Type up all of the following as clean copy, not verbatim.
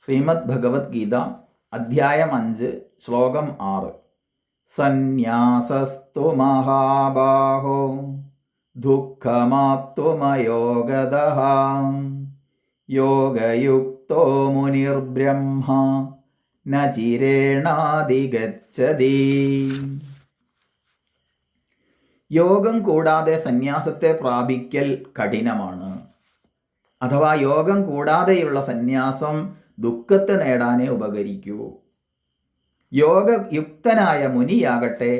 ശ്രീമദ് ഭഗവത്ഗീത അധ്യായം 5 ശ്ലോകം 6. സന്യാസസ്തു മഹാബാഹോ ദുഃഖമാപ്തുമയോഗതഃ യോഗയുക്തോ മുനിർബ്രഹ്മ ന ചിരേണാധിഗച്ഛതി. യോഗം കൂടാതെ സന്യാസത്തെ പ്രാപിക്കൽ കഠിനമാണ്. അഥവാ യോഗം കൂടാതെയുള്ള സന്യാസം ദുഃഖത്തെ നേടാനേ ഉപകരിക്കൂ. യോഗയുക്തനായ മുനിയാകട്ടെ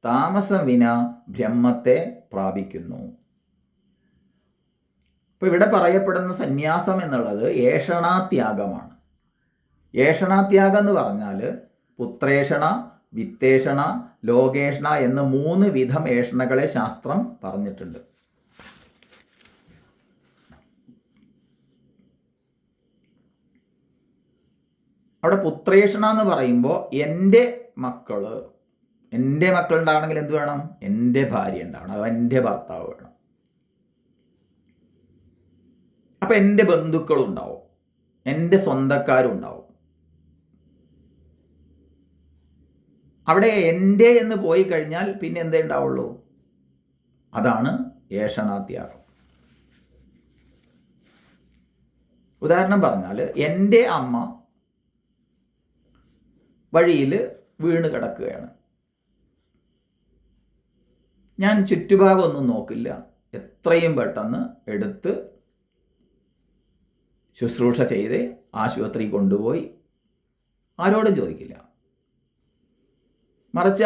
താമസം വിന ബ്രഹ്മത്തെ പ്രാപിക്കുന്നു. ഇപ്പൊ ഇവിടെ പറയപ്പെടുന്ന സന്യാസം എന്നുള്ളത് ഏഷണാത്യാഗമാണ്. ഏഷണാത്യാഗം എന്ന് പറഞ്ഞാൽ പുത്രേഷണ, വിത്തേഷണ, ലോകേഷണ എന്ന 3 വിധം ഏഷണകളെ ശാസ്ത്രം പറഞ്ഞിട്ടുണ്ട്. അവിടെ പുത്രേഷണ എന്ന് പറയുമ്പോൾ എൻ്റെ മക്കളുണ്ടാവണമെങ്കിൽ എന്ത് വേണം? എൻ്റെ ഭാര്യ ഉണ്ടാവണം, അഥവാ എൻ്റെ ഭർത്താവ് വേണം. അപ്പം എൻ്റെ ബന്ധുക്കളുണ്ടാവും, എൻ്റെ സ്വന്തക്കാരും ഉണ്ടാവും. അവിടെ എൻ്റെ എന്ന് പോയി കഴിഞ്ഞാൽ പിന്നെ എന്തേ ഉണ്ടാവുള്ളൂ? അതാണ് ഏഷണാത്യാഗം. ഉദാഹരണം പറഞ്ഞാൽ എൻ്റെ അമ്മ വഴിയിൽ വീണ് കിടക്കുകയാണ്. ഞാൻ ചുറ്റുഭാഗമൊന്നും നോക്കില്ല, എത്രയും പെട്ടെന്ന് എടുത്ത് ശുശ്രൂഷ ചെയ്ത് ആശുപത്രി കൊണ്ടുപോയി ആരോടും ചോദിക്കില്ല. മറിച്ച്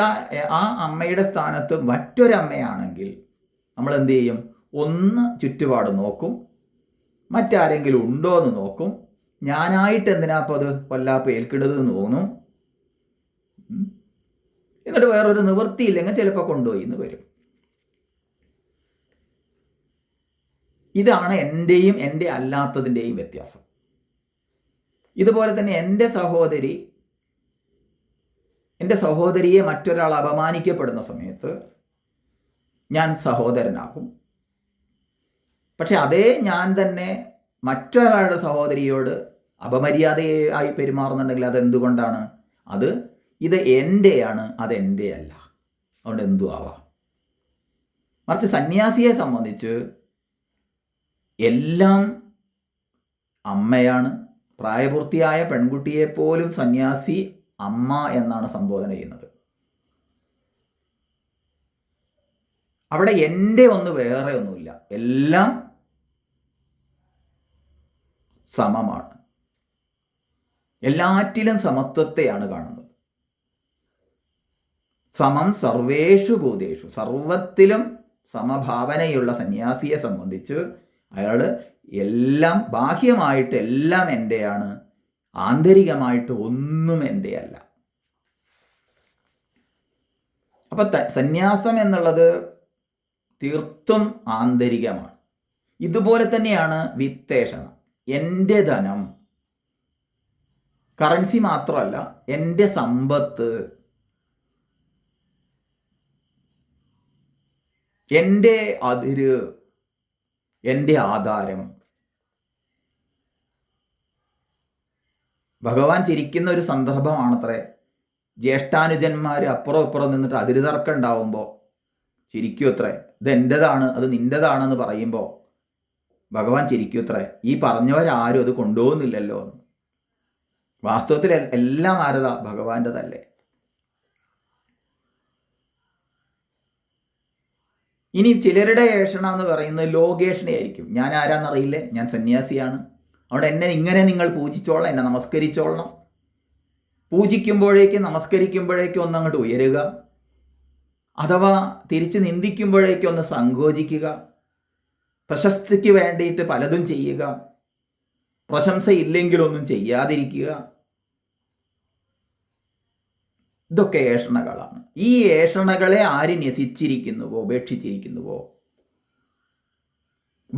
ആ അമ്മയുടെ സ്ഥാനത്ത് മറ്റൊരമ്മയാണെങ്കിൽ നമ്മൾ എന്ത് ചെയ്യും? ഒന്ന് ചുറ്റുപാട് നോക്കും, മറ്റാരെങ്കിലും ഉണ്ടോ എന്ന് നോക്കും. ഞാനായിട്ട് എന്തിനാപ്പോൾ അത് വല്ലാപ്പ് ഏൽക്കുന്നത് എന്ന് തോന്നും. എന്നിട്ട് വേറൊരു നിവൃത്തിയില്ലെങ്കിൽ ചിലപ്പോൾ കൊണ്ടുപോയി എന്ന് വരും. ഇതാണ് എൻ്റെയും എൻ്റെ അല്ലാത്തതിൻ്റെയും വ്യത്യാസം. ഇതുപോലെ തന്നെ എൻ്റെ സഹോദരിയെ മറ്റൊരാൾ അപമാനിക്കപ്പെടുന്ന സമയത്ത് ഞാൻ സഹോദരനാകും. പക്ഷെ അതേ ഞാൻ തന്നെ മറ്റൊരാളുടെ സഹോദരിയോട് അപമര്യാദയായി പെരുമാറുന്നുണ്ടെങ്കിൽ അതെന്തുകൊണ്ടാണ്? ഇത് എൻ്റെയാണ്, അതെൻ്റെ അല്ല. അതുകൊണ്ട് എന്തും ആവാം. മറിച്ച് സന്യാസിയെ സംബന്ധിച്ച് എല്ലാം അമ്മയാണ്. പ്രായപൂർത്തിയായ പെൺകുട്ടിയെപ്പോലും സന്യാസി അമ്മ എന്നാണ് സംബോധന ചെയ്യുന്നത്. അവിടെ എൻ്റെ ഒന്ന് വേറെ ഒന്നുമില്ല, എല്ലാം സമമാണ്. എല്ലാറ്റിലും സമത്വത്തെയാണ് കാണുന്നത്. സമം സർവേഷു ഭൂതേഷു, സർവത്തിലും സമഭാവനയുള്ള സന്യാസിയെ സംബന്ധിച്ച് അയാൾ എല്ലാം ബാഹ്യമായിട്ട് എല്ലാം എൻ്റെയാണ്, ആന്തരികമായിട്ട് ഒന്നും എൻ്റെ അല്ല. അപ്പം സന്യാസം എന്നുള്ളത് തീർത്തും ആന്തരികമാണ്. ഇതുപോലെ തന്നെയാണ് വിത്തേഷണം. എൻ്റെ ധനം, കറൻസി മാത്രമല്ല, എൻ്റെ സമ്പത്ത്, എൻ്റെ അതിര്, എൻ്റെ ആധാരം. ഭഗവാൻ ചിരിക്കുന്ന ഒരു സന്ദർഭമാണത്രേ. ജ്യേഷ്ഠാനുജന്മാർ അപ്പുറം ഇപ്പുറം നിന്നിട്ട് അതിര് തർക്കം ഉണ്ടാവുമ്പോൾ ചിരിക്കും അത്രേ. ഇത് എൻ്റെതാണ്, അത് നിൻ്റെതാണെന്ന് പറയുമ്പോൾ ഭഗവാൻ ചിരിക്കും അത്രേ. ഈ പറഞ്ഞവരാരും അത് കൊണ്ടുപോകുന്നില്ലല്ലോ എന്ന്. വാസ്തവത്തിൽ എല്ലാം ആരതാ? ഭഗവാന്റെതല്ലേ. ഇനി ചിലരുടെ ഏഷണ എന്ന് പറയുന്നത് ലോകേഷണയായിരിക്കും. ഞാൻ ആരാന്നറിയില്ലേ, ഞാൻ സന്യാസിയാണ്, അവിടെ എന്നെ ഇങ്ങനെ നിങ്ങൾ പൂജിച്ചോളണം, എന്നെ നമസ്കരിച്ചോളണം. പൂജിക്കുമ്പോഴേക്കും നമസ്കരിക്കുമ്പോഴേക്കും ഒന്നങ്ങോട്ട് ഉയരുക, അഥവാ തിരിച്ച് നിന്ദിക്കുമ്പോഴേക്കും ഒന്ന് സങ്കോചിക്കുക, പ്രശസ്തിക്ക് വേണ്ടിയിട്ട് പലതും ചെയ്യുക, പ്രശംസയില്ലെങ്കിലൊന്നും ചെയ്യാതിരിക്കുക. ഇതൊക്കെ ഏഷണകളാണ്. ഈ ഏഷണകളെ ആര് ന്യസിച്ചിരിക്കുന്നുവോ, ഉപേക്ഷിച്ചിരിക്കുന്നുവോ,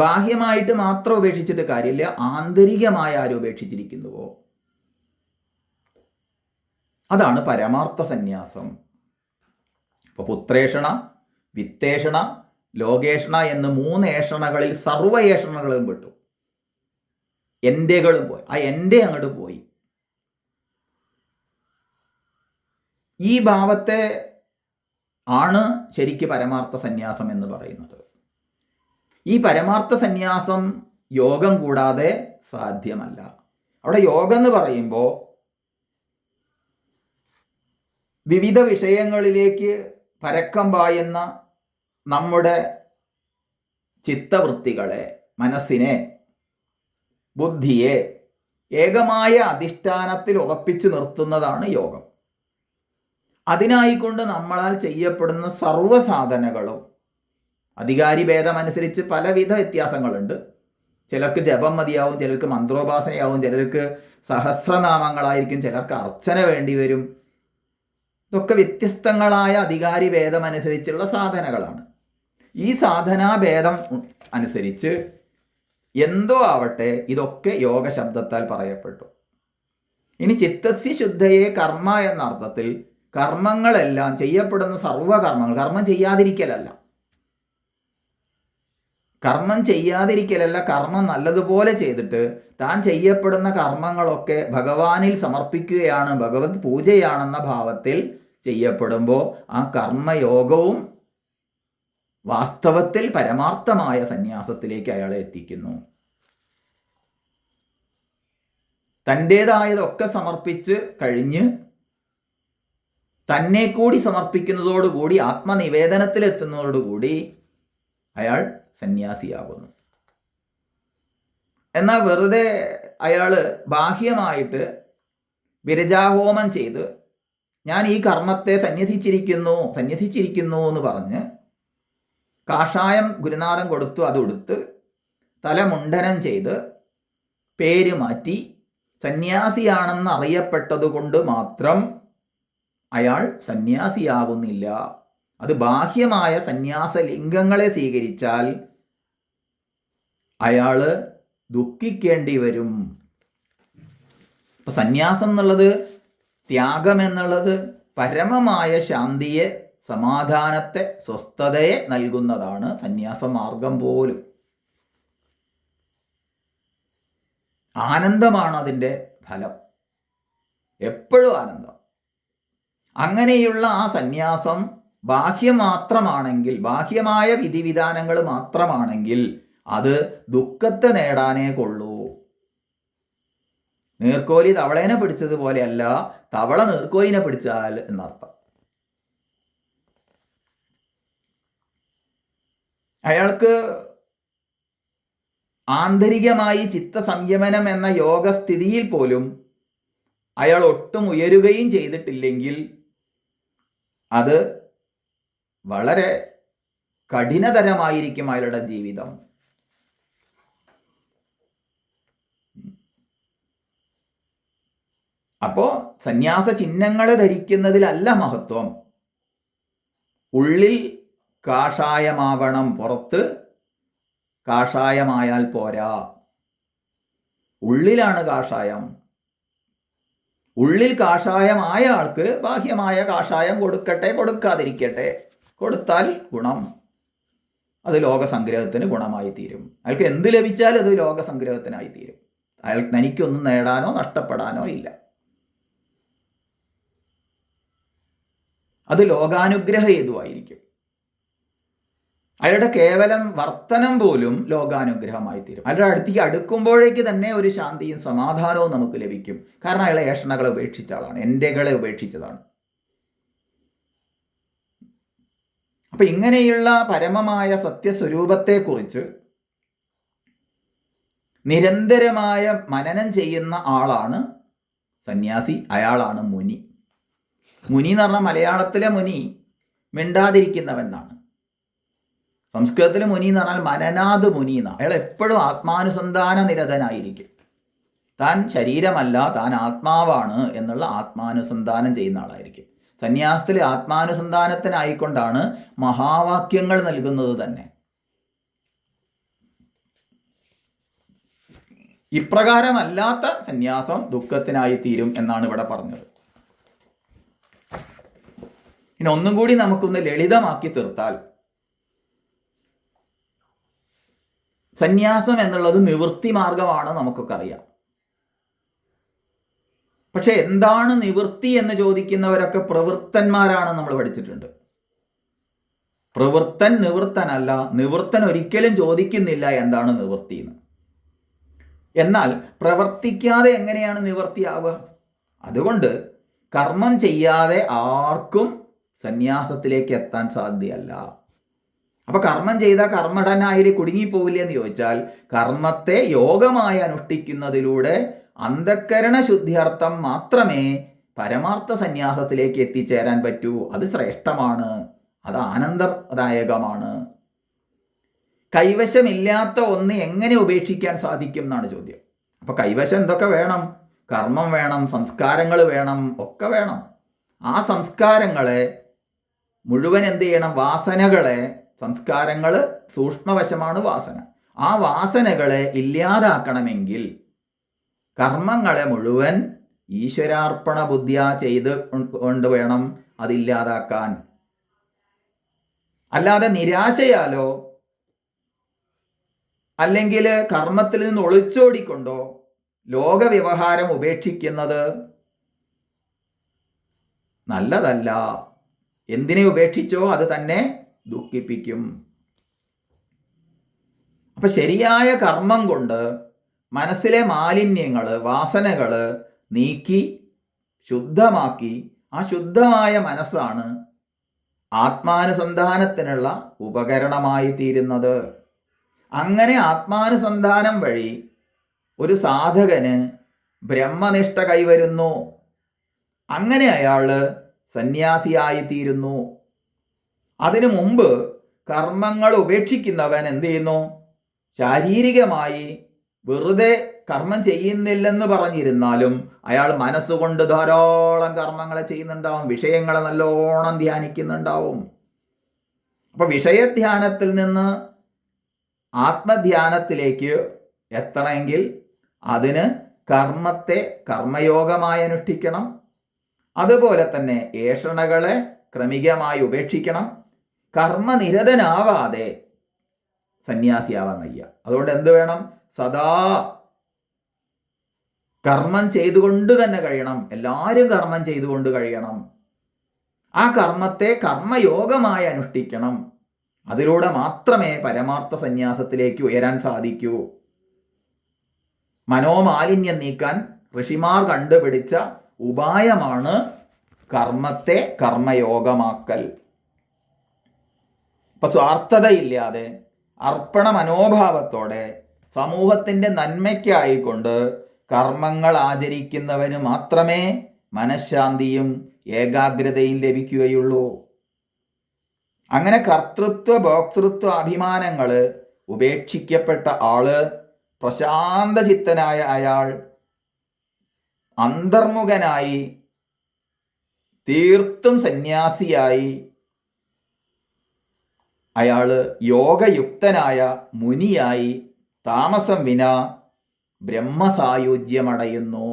ബാഹ്യമായിട്ട് മാത്രം ഉപേക്ഷിച്ചിട്ട് കാര്യമില്ല, ആന്തരികമായ ആര് ഉപേക്ഷിച്ചിരിക്കുന്നുവോ അതാണ് പരമാർത്ഥ സന്യാസം. ഇപ്പോൾ പുത്രേഷണ, വിത്തേഷണ, ലോകേഷണ എന്ന് 3 ഏഷണകളിൽ സർവ്വ ഏഷണകളും പെട്ടു. എൻ്റെകളും പോയി. ആ എൻ്റെ അങ്ങോട്ട് പോയി. ഈ ഭാവത്തെ ആണ് ശരിക്ക് പരമാർത്ഥ സന്യാസം എന്ന് പറയുന്നത്. ഈ പരമാർത്ഥ സന്യാസം യോഗം കൂടാതെ സാധ്യമല്ല. അവിടെ യോഗം എന്ന് പറയുമ്പോൾ വിവിധ വിഷയങ്ങളിലേക്ക് പരക്കം പായുന്ന നമ്മുടെ ചിത്തവൃത്തികളെ, മനസ്സിനെ, ബുദ്ധിയെ ഏകമായ അധിഷ്ഠാനത്തിൽ ഉറപ്പിച്ചു നിർത്തുന്നതാണ് യോഗം. അതിനായിക്കൊണ്ട് നമ്മളാൽ ചെയ്യപ്പെടുന്ന സർവ്വസാധനകളും അധികാരി ഭേദമനുസരിച്ച് പലവിധ വ്യത്യാസങ്ങളുണ്ട്. ചിലർക്ക് ജപം മതിയാവും, ചിലർക്ക് മന്ത്രോപാസനയാവും, ചിലർക്ക് സഹസ്രനാമങ്ങളായിരിക്കും, ചിലർക്ക് അർച്ചന വേണ്ടി വരും. ഇതൊക്കെ വ്യത്യസ്തങ്ങളായ അധികാരി ഭേദമനുസരിച്ചുള്ള സാധനകളാണ്. ഈ സാധനാഭേദം അനുസരിച്ച് എന്തോ ആവട്ടെ, ഇതൊക്കെ യോഗ ശബ്ദത്താൽ പറയപ്പെട്ടു. ഇനി ചിത്തസ്യ ശുദ്ധയെ കർമ്മ എന്ന അർത്ഥത്തിൽ കർമ്മങ്ങളെല്ലാം, ചെയ്യപ്പെടുന്ന സർവ്വകർമ്മങ്ങൾ, കർമ്മം ചെയ്യാതിരിക്കലല്ല, കർമ്മം നല്ലതുപോലെ ചെയ്തിട്ട് താൻ ചെയ്യപ്പെടുന്ന കർമ്മങ്ങളൊക്കെ ഭഗവാനിൽ സമർപ്പിക്കുകയാണ്, ഭഗവത് പൂജയാണെന്ന ഭാവത്തിൽ ചെയ്യപ്പെടുമ്പോൾ ആ കർമ്മയോഗവും വാസ്തവത്തിൽ പരമാർത്ഥമായ സന്യാസത്തിലേക്ക് അയാളെ എത്തിക്കുന്നു. തൻ്റേതായതൊക്കെ സമർപ്പിച്ച് കഴിഞ്ഞ് തന്നെ കൂടി സമർപ്പിക്കുന്നതോടുകൂടി, ആത്മനിവേദനത്തിലെത്തുന്നതോടുകൂടി അയാൾ സന്യാസിയാകുന്നു. എന്നാൽ വെറുതെ അയാൾ ബാഹ്യമായിട്ട് വിരജാഹോമം ചെയ്ത് ഞാൻ ഈ കർമ്മത്തെ സന്യസിച്ചിരിക്കുന്നു എന്ന് പറഞ്ഞ് കാഷായം ഗുരുനാഥൻ കൊടുത്തു, അതൊടുത്ത് തലമുണ്ടനം ചെയ്ത് പേര് മാറ്റി സന്യാസിയാണെന്ന് അറിയപ്പെട്ടതുകൊണ്ട് മാത്രം അയാൾ സന്യാസിയാകുന്നില്ല. അത് ബാഹ്യമായ സന്യാസ ലിംഗങ്ങളെ സ്വീകരിച്ചാൽ അയാൾ ദുഃഖിക്കേണ്ടി വരും. ഇപ്പം സന്യാസം എന്നുള്ളത്, ത്യാഗം എന്നുള്ളത് പരമമായ ശാന്തിയെ, സമാധാനത്തെ, സ്വസ്ഥതയെ നൽകുന്നതാണ് സന്യാസ മാർഗം പോലും. ആനന്ദമാണ് അതിൻ്റെ ഫലം, എപ്പോഴും ആനന്ദം. അങ്ങനെയുള്ള ആ സന്യാസം ബാഹ്യം മാത്രമാണെങ്കിൽ, ബാഹ്യമായ വിധിവിധാനങ്ങൾ മാത്രമാണെങ്കിൽ അത് ദുഃഖത്തെ നേടാനേ കൊള്ളൂ. നീർക്കോലി തവളേനെ പിടിച്ചതുപോലെയല്ല, തവള നീർക്കോലിനെ പിടിച്ചാൽ എന്നർത്ഥം. അയാൾക്ക് ആന്തരികമായി ചിത്തസംയമനം എന്ന യോഗസ്ഥിതിയിൽ പോലും അയാൾ ഒട്ടും ഉയരുകയും ചെയ്തിട്ടില്ലെങ്കിൽ അത് വളരെ കഠിനതരമായിരിക്കും അയാളുടെ ജീവിതം. അപ്പോൾ സന്യാസ ചിഹ്നങ്ങളെ ധരിക്കുന്നതിലല്ല മഹത്വം. ഉള്ളിൽ കാഷായമാവണം, പുറത്ത് കാഷായമായാൽ പോരാ. ഉള്ളിലാണ് കാഷായം. ഉള്ളിൽ കാഷായമായ ആൾക്ക് ബാഹ്യമായ കാഷായം കൊടുക്കട്ടെ, കൊടുക്കാതിരിക്കട്ടെ. കൊടുത്താൽ ഗുണം, അത് ലോകസംഗ്രഹത്തിന് ഗുണമായി തീരും. അയാൾക്ക് എന്ത് ലഭിച്ചാലും അത് ലോകസംഗ്രഹത്തിനായി തീരും. അയാൾക്ക് തനിക്കൊന്നും നേടാനോ നഷ്ടപ്പെടാനോ ഇല്ല. അത് ലോകാനുഗ്രഹ ഹേതുവായിരിക്കും. അയാളുടെ കേവലം വർത്തനം പോലും ലോകാനുഗ്രഹമായി തീരും. അയാളുടെ അടുത്തേക്ക് അടുക്കുമ്പോഴേക്ക് തന്നെ ഒരു ശാന്തിയും സമാധാനവും നമുക്ക് ലഭിക്കും. കാരണം അയാളെ ഏഷണകളെ ഉപേക്ഷിച്ച ആളാണ്, എൻ്റെകളെ ഉപേക്ഷിച്ചതാണ്. അപ്പം ഇങ്ങനെയുള്ള പരമമായ സത്യസ്വരൂപത്തെക്കുറിച്ച് നിരന്തരമായ മനനം ചെയ്യുന്ന ആളാണ് സന്യാസി, അയാളാണ് മുനി. മുനി എന്ന് പറഞ്ഞാൽ മലയാളത്തിലെ മുനി മിണ്ടാതിരിക്കുന്നവനാണ്. സംസ്കൃതത്തിലെ മുനി എന്ന് പറഞ്ഞാൽ മനനാത് മുനി എന്നാണ്. അയാൾ എപ്പോഴും ആത്മാനുസന്ധാന നിരതനായിരിക്കും. താൻ ശരീരമല്ല, താൻ ആത്മാവാണ് എന്നുള്ള ആത്മാനുസന്ധാനം ചെയ്യുന്ന ആളായിരിക്കും. സന്യാസത്തിൽ ആത്മാനുസന്ധാനത്തിനായിക്കൊണ്ടാണ് മഹാവാക്യങ്ങൾ നൽകുന്നത് തന്നെ. ഇപ്രകാരമല്ലാത്ത സന്യാസം ദുഃഖത്തിനായി തീരും എന്നാണ് ഇവിടെ പറഞ്ഞത്. ഇനി ഒന്നും കൂടി നമുക്കൊന്ന് ലളിതമാക്കി തീർത്താൽ, സന്യാസം എന്നുള്ളത് നിവൃത്തി മാർഗമാണ്, നമുക്കൊക്കെ അറിയാം. പക്ഷെ എന്താണ് നിവൃത്തി എന്ന് ചോദിക്കുന്നവരൊക്കെ പ്രവൃത്തന്മാരാണ് നമ്മൾ പഠിച്ചിട്ടുണ്ട്. പ്രവൃത്തൻ നിവൃത്തനല്ല, നിവൃത്തൻ ഒരിക്കലും ചോദിക്കുന്നില്ല എന്താണ് നിവൃത്തി എന്ന്. എന്നാൽ പ്രവർത്തിക്കാതെ എങ്ങനെയാണ് നിവൃത്തിയാവുക? അതുകൊണ്ട് കർമ്മം ചെയ്യാതെ ആർക്കും സന്യാസത്തിലേക്ക് എത്താൻ സാധ്യമല്ല. അപ്പൊ കർമ്മം ചെയ്താൽ കർമ്മഠനായി കുടുങ്ങിപ്പോവില്ലേ എന്ന് ചോദിച്ചാൽ, കർമ്മത്തെ യോഗമായി അനുഷ്ഠിക്കുന്നതിലൂടെ അന്ധക്കരണ ശുദ്ധിയർത്ഥം മാത്രമേ പരമാർത്ഥ സന്യാസത്തിലേക്ക് എത്തിച്ചേരാൻ പറ്റൂ. അത് ശ്രേഷ്ഠമാണ്, അത് ആനന്ദദായകമാണ്. കൈവശമില്ലാത്ത ഒന്ന് എങ്ങനെ ഉപേക്ഷിക്കാൻ സാധിക്കും എന്നാണ് ചോദ്യം. അപ്പൊ കൈവശം എന്തൊക്കെ വേണം? കർമ്മം വേണം, സംസ്കാരങ്ങൾ വേണം, ഒക്കെ വേണം. ആ സംസ്കാരങ്ങളെ മുഴുവൻ എന്ത് ചെയ്യണം? വാസനകളെ, സംസ്കാരങ്ങൾ സൂക്ഷ്മവശമാണ് വാസന. ആ വാസനകളെ ഇല്ലാതാക്കണമെങ്കിൽ കർമ്മങ്ങളെ മുഴുവൻ ഈശ്വരാർപ്പണ ബുദ്ധിയ ചെയ്ത് കൊണ്ട് വേണം അതില്ലാതാക്കാൻ. അല്ലാതെ നിരാശയാലോ അല്ലെങ്കിൽ കർമ്മത്തിൽ നിന്ന് ഒളിച്ചോടിക്കൊണ്ടോ ലോകവ്യവഹാരം ഉപേക്ഷിക്കുന്നത് നല്ലതല്ല. എന്തിനെ ഉപേക്ഷിച്ചോ അത് തന്നെ ദുഃഖിപ്പിക്കും. അപ്പൊ ശരിയായ കർമ്മം കൊണ്ട് മനസ്സിലെ മാലിന്യങ്ങൾ, വാസനകൾ നീക്കി ശുദ്ധമാക്കി, ആ ശുദ്ധമായ മനസ്സാണ് ആത്മാനുസന്ധാനത്തിനുള്ള ഉപകരണമായി തീരുന്നത്. അങ്ങനെ ആത്മാനുസന്ധാനം വഴി ഒരു സാധകന് ബ്രഹ്മനിഷ്ഠ കൈവരുന്നു. അങ്ങനെ അയാൾ സന്യാസിയായിത്തീരുന്നു. അതിനു മുമ്പ് കർമ്മങ്ങൾ ഉപേക്ഷിക്കുന്നവൻ എന്ത് ചെയ്യുന്നു? ശാരീരികമായി വെറുതെ കർമ്മം ചെയ്യുന്നില്ലെന്ന് പറഞ്ഞിരുന്നാലും അയാൾ മനസ്സുകൊണ്ട് ധാരാളം കർമ്മങ്ങളെ ചെയ്യുന്നുണ്ടാവും, വിഷയങ്ങളെ നല്ലോണം ധ്യാനിക്കുന്നുണ്ടാവും. അപ്പൊ വിഷയധ്യാനത്തിൽ നിന്ന് ആത്മധ്യാനത്തിലേക്ക് എത്തണമെങ്കിൽ അതിന് കർമ്മത്തെ കർമ്മയോഗമായി അനുഷ്ഠിക്കണം. അതുപോലെ തന്നെ ഏഷണകളെ ക്രമികമായി ഉപേക്ഷിക്കണം. കർമ്മനിരതനാവാതെ സന്യാസിയാവാൻ വയ്യ. അതുകൊണ്ട് എന്ത് വേണം? സദാ കർമ്മം ചെയ്തുകൊണ്ട് തന്നെ കഴിയണം. എല്ലാവരും കർമ്മം ചെയ്തുകൊണ്ട് കഴിയണം. ആ കർമ്മത്തെ കർമ്മയോഗമായി അനുഷ്ഠിക്കണം. അതിലൂടെ മാത്രമേ പരമാർത്ഥ സന്യാസത്തിലേക്ക് ഉയരാൻ സാധിക്കൂ. മനോമാലിന്യം നീക്കാൻ ഋഷിമാർ കണ്ടുപിടിച്ച ഉപായമാണ് കർമ്മത്തെ കർമ്മയോഗമാക്കൽ. ഇപ്പൊ സ്വാർത്ഥതയില്ലാതെ അർപ്പണ മനോഭാവത്തോടെ സമൂഹത്തിൻ്റെ നന്മയ്ക്കായിക്കൊണ്ട് കർമ്മങ്ങൾ ആചരിക്കുന്നവന് മാത്രമേ മനഃശാന്തിയും ഏകാഗ്രതയും ലഭിക്കുകയുള്ളൂ. അങ്ങനെ കർത്തൃത്വ ഭോക്തൃത്വ അഭിമാനങ്ങൾ ഉപേക്ഷിക്കപ്പെട്ട ആള്, പ്രശാന്തചിത്തനായ അയാൾ അന്തർമുഖനായി തീർത്തും സന്യാസിയായി അയാൾ യോഗയുക്തനായ മുനിയായി താമസം വിന ബ്രഹ്മസായുജ്യമടയുന്നു.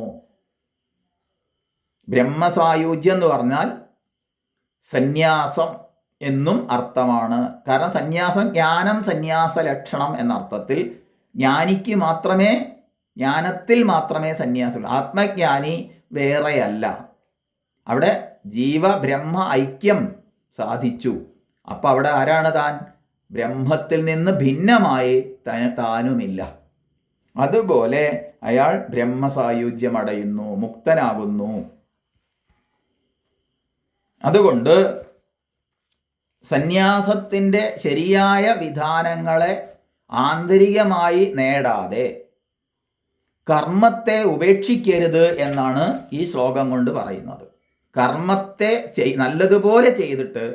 ബ്രഹ്മസായുജ്യം എന്ന് പറഞ്ഞാൽ സന്യാസം എന്നും അർത്ഥമാണ്. കാരണം സന്യാസം ജ്ഞാനം സന്യാസ ലക്ഷണം എന്ന അർത്ഥത്തിൽ ജ്ഞാനിക്ക് മാത്രമേ, ജ്ഞാനത്തിൽ മാത്രമേ സന്യാസമുള്ളൂ. ആത്മജ്ഞാനി വേറെയല്ല. അവിടെ ജീവ ബ്രഹ്മ ഐക്യം സാധിച്ചു. അപ്പം അവിടെ ആരാണ് താൻ? ബ്രഹ്മത്തിൽ നിന്ന് ഭിന്നമായി താനുമില്ല. അതുപോലെ അയാൾ ബ്രഹ്മസായുജ്യമടയുന്നു, മുക്തനാകുന്നു. അതുകൊണ്ട് സന്യാസത്തിൻ്റെ ശരിയായ വിധാനങ്ങളെ ആന്തരികമായി നേടാതെ കർമ്മത്തെ ഉപേക്ഷിക്കരുത് എന്നാണ് ഈ ശ്ലോകം കൊണ്ട് പറയുന്നത്. കർമ്മത്തെ നല്ലതുപോലെ ചെയ്തിട്ട്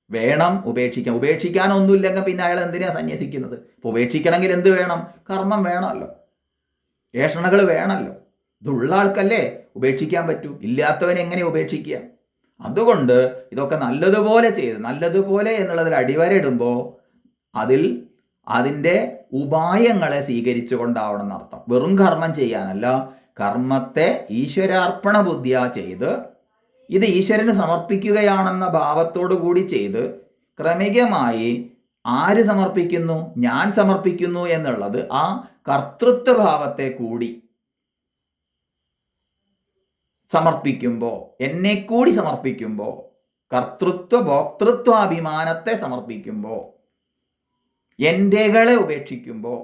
വേണം ഉപേക്ഷിക്കാൻ. ഉപേക്ഷിക്കാനൊന്നുമില്ലെങ്കിൽ പിന്നെ അയാൾ എന്തിനാണ് സന്യസിക്കുന്നത്? അപ്പോൾ ഉപേക്ഷിക്കണമെങ്കിൽ എന്ത് വേണം? കർമ്മം വേണമല്ലോ, ഏഷണകൾ വേണമല്ലോ. ഇതുള്ള ആൾക്കല്ലേ ഉപേക്ഷിക്കാൻ പറ്റൂ, ഇല്ലാത്തവൻ എങ്ങനെ ഉപേക്ഷിക്കുക? അതുകൊണ്ട് ഇതൊക്കെ നല്ലതുപോലെ ചെയ്ത്, നല്ലതുപോലെ എന്നുള്ളതിൽ അടിവരയിടുമ്പോൾ അതിൻ്റെ ഉപായങ്ങളെ സ്വീകരിച്ചു കൊണ്ടാവണം എന്നർത്ഥം. വെറും കർമ്മം ചെയ്യാനല്ല, കർമ്മത്തെ ഈശ്വരാർപ്പണ ബുദ്ധിയാ ചെയ്ത് ഇത് ഈശ്വരന് സമർപ്പിക്കുകയാണെന്ന ഭാവത്തോടു കൂടി ചെയ്ത് ക്രമികമായി ആര് സമർപ്പിക്കുന്നു? ഞാൻ സമർപ്പിക്കുന്നു എന്നുള്ളത് ആ കർത്തൃത്വഭാവത്തെ കൂടി സമർപ്പിക്കുമ്പോൾ, എന്നെ കൂടി സമർപ്പിക്കുമ്പോൾ, കർത്തൃത്വ ഭോക്തൃത്വാഭിമാനത്തെ സമർപ്പിക്കുമ്പോൾ, എൻ്റെകളെ ഉപേക്ഷിക്കുമ്പോൾ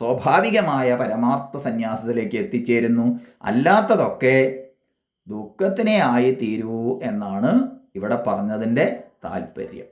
സ്വാഭാവികമായ പരമാർത്ഥ സന്യാസത്തിലേക്ക് എത്തിച്ചേരുന്നു. അല്ലാത്തതൊക്കെ ദുഃഖത്തിനെ ആയി തീരൂ എന്നാണ് ഇവിടെ പറഞ്ഞതിൻ്റെ താല്പര്യം.